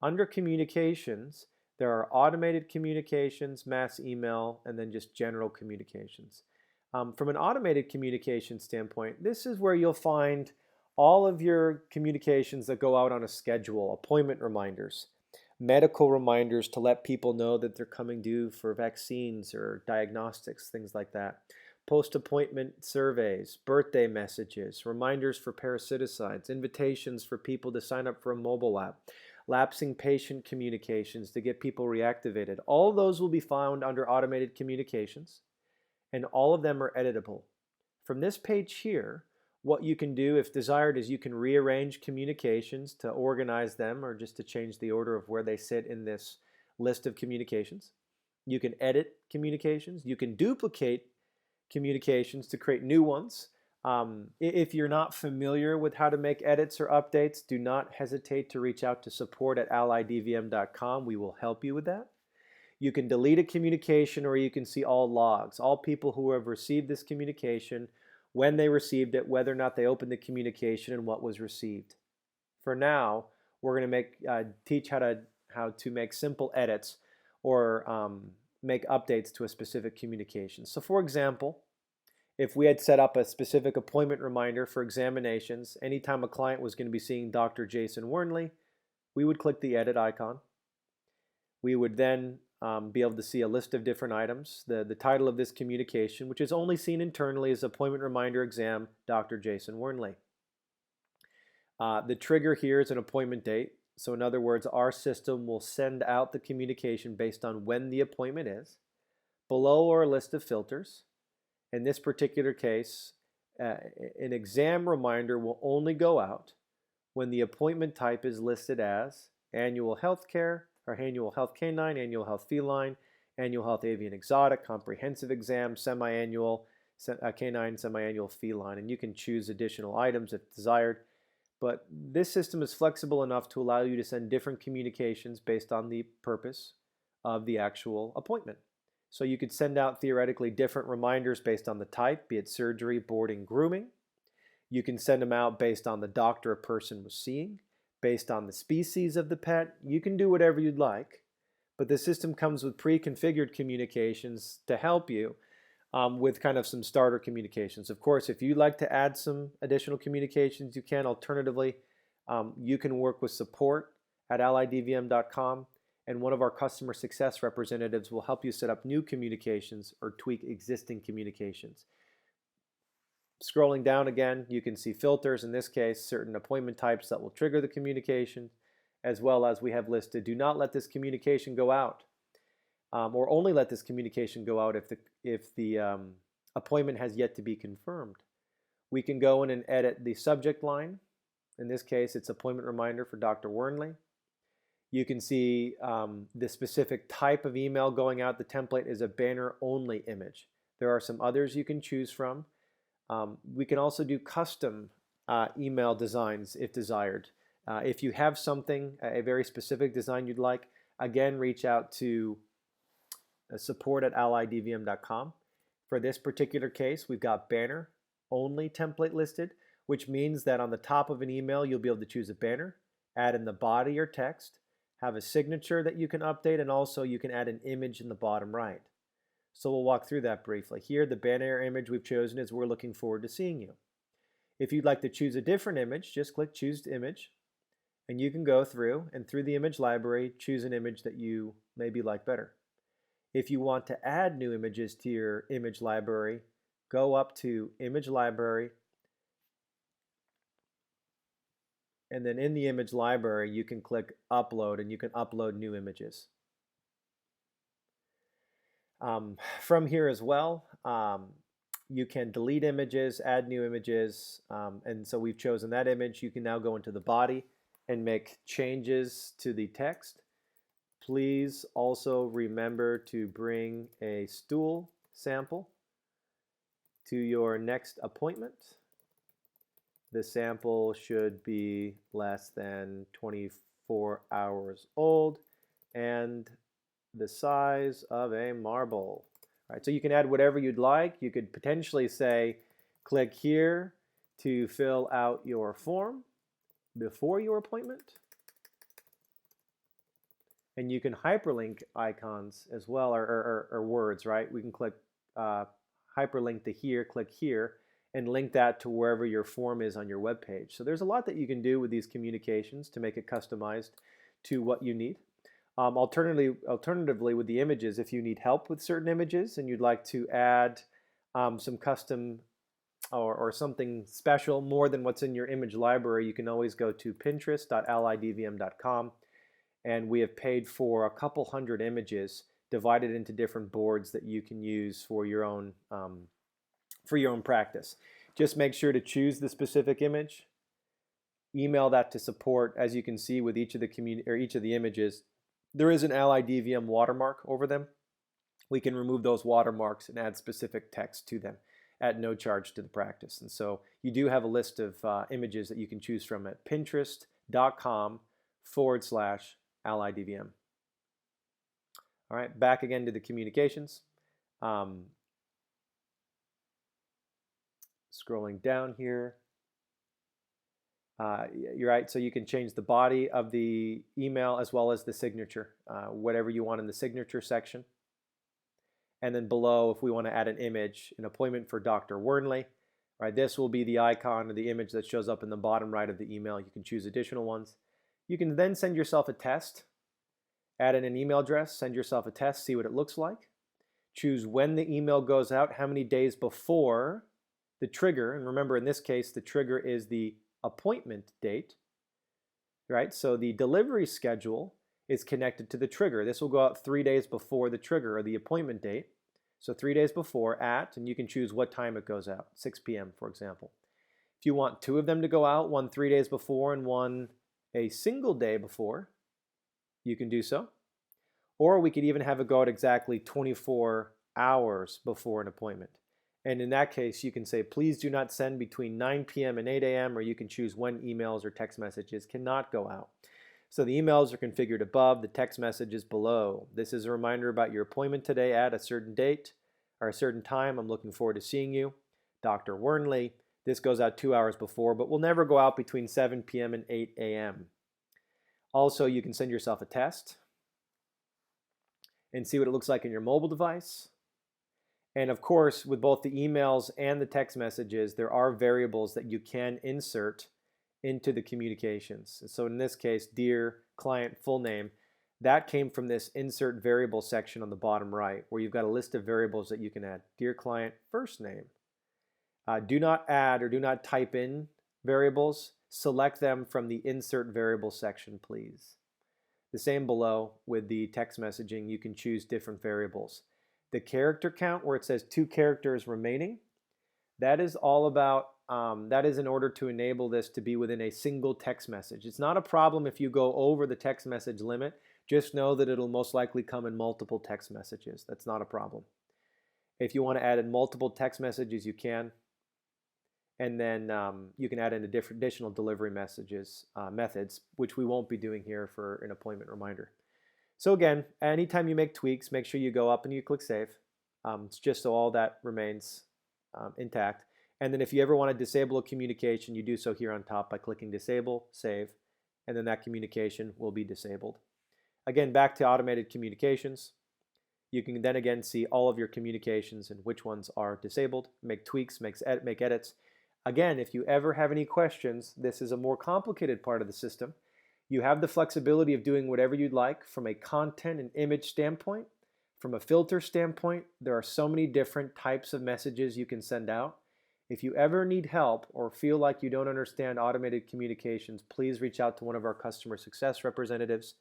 Under communications, there are automated communications, mass email, and then just general communications. From an automated communication standpoint, this is where you'll find all of your communications that go out on a schedule, appointment reminders, medical reminders to let people know that they're coming due for vaccines or diagnostics, things like that. Post-appointment surveys, birthday messages, reminders for parasiticides, invitations for people to sign up for a mobile app, lapsing patient communications to get people reactivated. All of those will be found under automated communications, and all of them are editable. From this page here, what you can do, if desired, is you can rearrange communications to organize them or just to change the order of where they sit in this list of communications. You can edit communications. You can duplicate communications to create new ones. If you're not familiar with how to make edits or updates, do not hesitate to reach out to support@allydvm.com. We will help you with that. You can delete a communication, or you can see all logs, all people who have received this communication, when they received it, whether or not they opened the communication, and what was received. For now, we're going to teach how to make simple edits or make updates to a specific communication. So for example, if we had set up a specific appointment reminder for examinations, anytime a client was going to be seeing Dr. Jason Wernley, we would click the edit icon. We would then be able to see a list of different items. The title of this communication, which is only seen internally, is Appointment Reminder Exam, Dr. Jason Wernley. The trigger here is an appointment date. So in other words, our system will send out the communication based on when the appointment is. Below are a list of filters. In this particular case, an exam reminder will only go out when the appointment type is listed as annual health care, or annual health canine, annual health feline, annual health avian exotic, comprehensive exam, semi-annual canine, semi-annual feline. And you can choose additional items if desired. But this system is flexible enough to allow you to send different communications based on the purpose of the actual appointment. So you could send out theoretically different reminders based on the type, be it surgery, boarding, grooming. You can send them out based on the doctor a person was seeing, based on the species of the pet. You can do whatever you'd like, but the system comes with pre-configured communications to help you with kind of some starter communications. Of course, if you'd like to add some additional communications, you can. Alternatively, you can work with support@allydvm.com, and one of our customer success representatives will help you set up new communications or tweak existing communications. Scrolling down again, you can see filters, in this case, certain appointment types that will trigger the communication, as well as we have listed, do not let this communication go out, or only let this communication go out if the appointment has yet to be confirmed. We can go in and edit the subject line. In this case, it's appointment reminder for Dr. Wernley. You can see the specific type of email going out. The template is a banner-only image. There are some others you can choose from. We can also do custom email designs if desired. If you have something, a very specific design you'd like, again, reach out to support@allydvm.com. For this particular case, we've got banner-only template listed, which means that on the top of an email, you'll be able to choose a banner, add in the body or text, have a signature that you can update, and also you can add an image in the bottom right. So we'll walk through that briefly. Here, the banner image we've chosen is "We're looking forward to seeing you." If you'd like to choose a different image, just click Choose Image, and you can go through and through the image library, choose an image that you maybe like better. If you want to add new images to your image library, go up to Image Library, and then in the image library, you can click Upload, and you can upload new images. From here as well, you can delete images, add new images, and so we've chosen that image. You can now go into the body and make changes to the text. Please also remember to bring a stool sample to your next appointment. The sample should be less than 24 hours old and the size of a marble. All right, so you can add whatever you'd like. You could potentially say, click here to fill out your form before your appointment. And you can hyperlink icons as well, or words, right? We can click hyperlink to here, click here, and link that to wherever your form is on your web page. So there's a lot that you can do with these communications to make it customized to what you need. Alternatively, with the images, if you need help with certain images and you'd like to add some custom or something special more than what's in your image library, you can always go to pinterest.allydvm.com, and we have paid for a couple hundred images divided into different boards that you can use for your own practice. Just make sure to choose the specific image, email that to support. As you can see with each of the images, there is an AllyDVM watermark over them. We can remove those watermarks and add specific text to them at no charge to the practice. And so you do have a list of images that you can choose from at pinterest.com/AllyDVM. All right, back again to the communications. Scrolling down here. You're right, so you can change the body of the email as well as the signature, whatever you want in the signature section. And then below, if we want to add an image, an appointment for Dr. Wernley, right, this will be the icon or the image that shows up in the bottom right of the email. You can choose additional ones. You can then send yourself a test, add in an email address, send yourself a test, see what it looks like. Choose when the email goes out, how many days before the trigger, and remember in this case, the trigger is the appointment date, right? So the delivery schedule is connected to the trigger. This will go out 3 days before the trigger or the appointment date. So 3 days before and you can choose what time it goes out, 6 p.m. for example. If you want 2 of them to go out, one 3 days before and one a single day before, you can do so. Or we could even have it go out exactly 24 hours before an appointment. And in that case, you can say, please do not send between 9 p.m. and 8 a.m., or you can choose when emails or text messages cannot go out. So the emails are configured above, the text messages below. This is a reminder about your appointment today at a certain date or a certain time. I'm looking forward to seeing you. Dr. Wernley. This goes out 2 hours before, but will never go out between 7 p.m. and 8 a.m. Also, you can send yourself a test and see what it looks like in your mobile device. And of course, with both the emails and the text messages, there are variables that you can insert into the communications. So in this case, dear client full name, that came from this insert variable section on the bottom right, where you've got a list of variables that you can add. Dear client first name. Do not add or do not type in variables. Select them from the insert variable section, please. The same below with the text messaging, you can choose different variables. The character count, where it says 2 characters remaining, that is all about, that is in order to enable this to be within a single text message. It's not a problem if you go over the text message limit. Just know that it'll most likely come in multiple text messages. That's not a problem. If you want to add in multiple text messages, you can. And then you can add in additional delivery methods, which we won't be doing here for an appointment reminder. So again, anytime you make tweaks, make sure you go up and you click Save. It's just so all that remains intact. And then if you ever want to disable a communication, you do so here on top by clicking Disable, Save, and then that communication will be disabled. Again, back to automated communications. You can then again see all of your communications and which ones are disabled, make tweaks, make edits. Again, if you ever have any questions, this is a more complicated part of the system. You have the flexibility of doing whatever you'd like from a content and image standpoint. From a filter standpoint, there are so many different types of messages you can send out. If you ever need help or feel like you don't understand automated communications, please reach out to one of our customer success representatives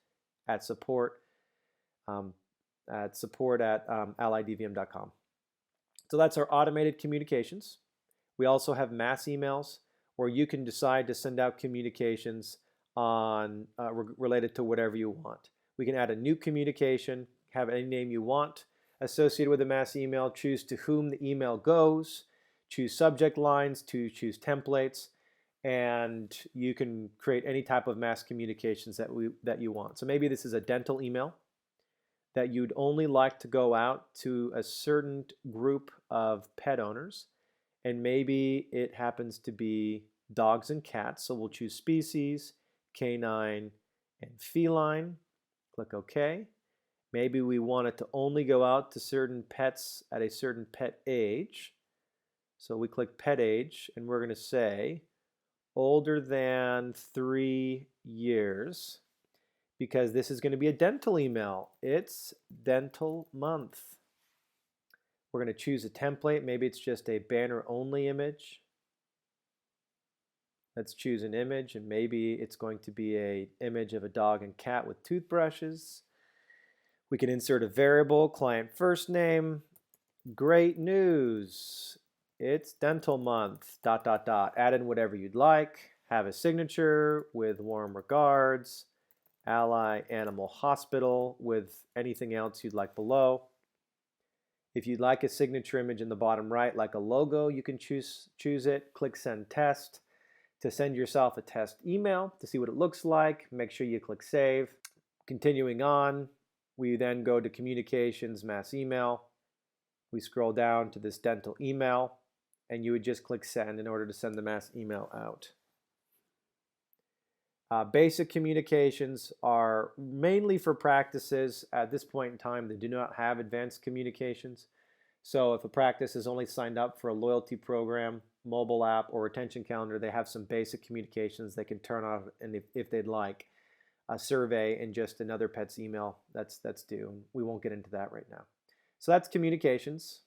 at support at AllyDVM.com. So that's our automated communications. We also have mass emails where you can decide to send out communications on related to whatever you want. We can add a new communication, have any name you want associated with a mass email, choose to whom the email goes, choose subject lines, choose templates, and you can create any type of mass communications that you want. So maybe this is a dental email that you'd only like to go out to a certain group of pet owners, and maybe it happens to be dogs and cats, so we'll choose species, canine, and feline. Click OK. Maybe we want it to only go out to certain pets at a certain pet age. So we click pet age, and we're going to say older than 3 years, because this is going to be a dental email. It's dental month. We're going to choose a template. Maybe it's just a banner only image. Let's choose an image, and maybe it's going to be an image of a dog and cat with toothbrushes. We can insert a variable, client first name. Great news. It's dental month, ... Add in whatever you'd like. Have a signature with warm regards. Ally Animal Hospital with anything else you'd like below. If you'd like a signature image in the bottom right, like a logo, you can choose it. Click Send Test to send yourself a test email to see what it looks like. Make sure you click Save. Continuing on, we then go to Communications, Mass Email. We scroll down to this dental email, and you would just click Send in order to send the mass email out. Basic communications are mainly for practices. At this point in time, they do not have advanced communications. So if a practice is only signed up for a loyalty program, mobile app, or retention calendar, they have some basic communications they can turn on, and if they'd like, a survey and just another pet's email that's due. We won't get into that right now. So that's communications.